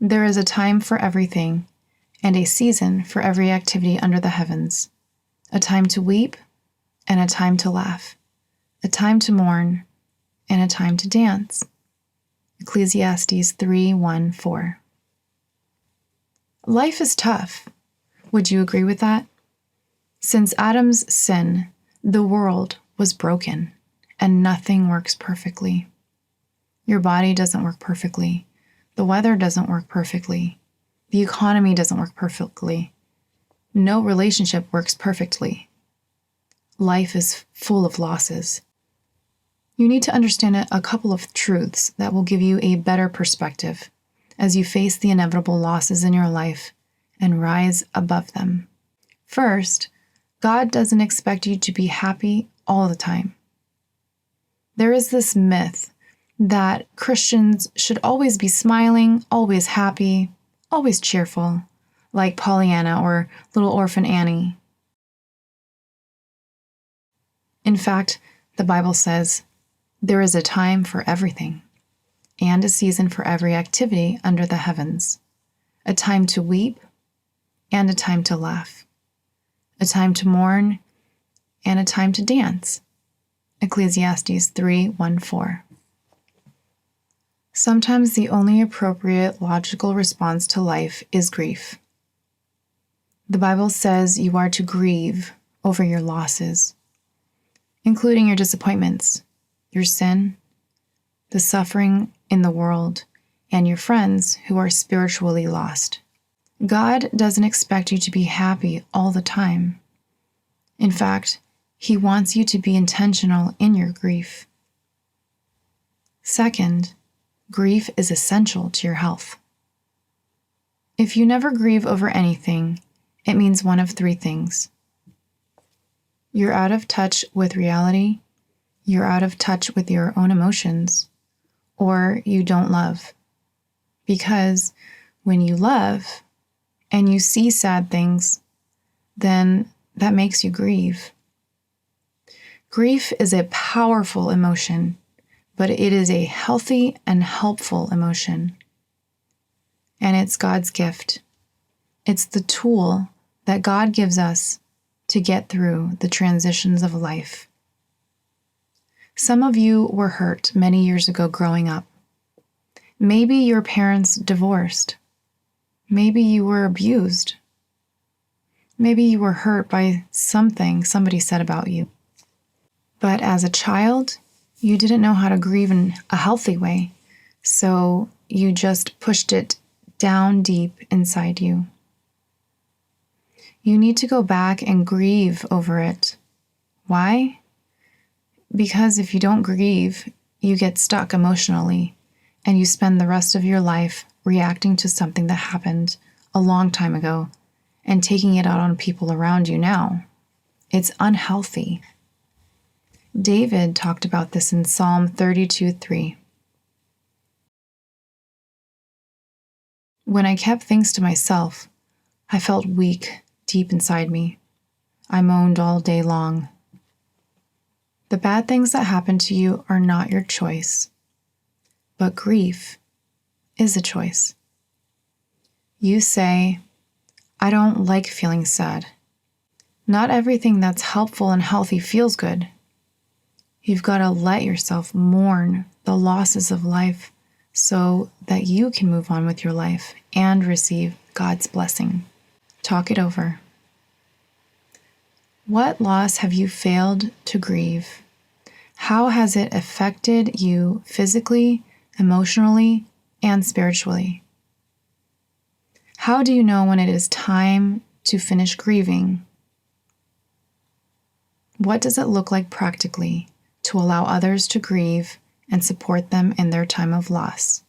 There is a time for everything, and a season for every activity under the heavens, a time to weep and a time to laugh, a time to mourn and a time to dance. Ecclesiastes 3:1-4. Life is tough. Would you agree with that? Since Adam's sin, the world was broken, and nothing works perfectly. Your body doesn't work perfectly. The weather doesn't work perfectly. The economy doesn't work perfectly. No relationship works perfectly. Life is full of losses. You need to understand a couple of truths that will give you a better perspective as you face the inevitable losses in your life and rise above them. First, God doesn't expect you to be happy all the time. There is this myth that Christians should always be smiling, always happy, always cheerful, like Pollyanna or little orphan Annie. In fact, the Bible says, there is a time for everything, and a season for every activity under the heavens, a time to weep and a time to laugh, a time to mourn and a time to dance. Ecclesiastes 3:1-4. Sometimes the only appropriate logical response to life is grief. The Bible says you are to grieve over your losses, including your disappointments, your sin, the suffering in the world, and your friends who are spiritually lost. God doesn't expect you to be happy all the time. In fact, He wants you to be intentional in your grief. Second, grief is essential to your health. If you never grieve over anything, it means one of three things. You're out of touch with reality, you're out of touch with your own emotions, or you don't love. Because when you love and you see sad things, then that makes you grieve. Grief is a powerful emotion, but it is a healthy and helpful emotion. And it's God's gift. It's the tool that God gives us to get through the transitions of life. Some of you were hurt many years ago growing up. Maybe your parents divorced. Maybe you were abused. Maybe you were hurt by something somebody said about you. But as a child, you didn't know how to grieve in a healthy way, so you just pushed it down deep inside you. You need to go back and grieve over it. Why? Because if you don't grieve, you get stuck emotionally, and you spend the rest of your life reacting to something that happened a long time ago and taking it out on people around you now. It's unhealthy. David talked about this in Psalm 32:3. When I kept things to myself, I felt weak deep inside me. I moaned all day long. The bad things that happen to you are not your choice, but grief is a choice. You say, I don't like feeling sad. Not everything that's helpful and healthy feels good. You've got to let yourself mourn the losses of life so that you can move on with your life and receive God's blessing. Talk it over. What loss have you failed to grieve? How has it affected you physically, emotionally, and spiritually? How do you know when it is time to finish grieving? What does it look like practically to allow others to grieve and support them in their time of loss?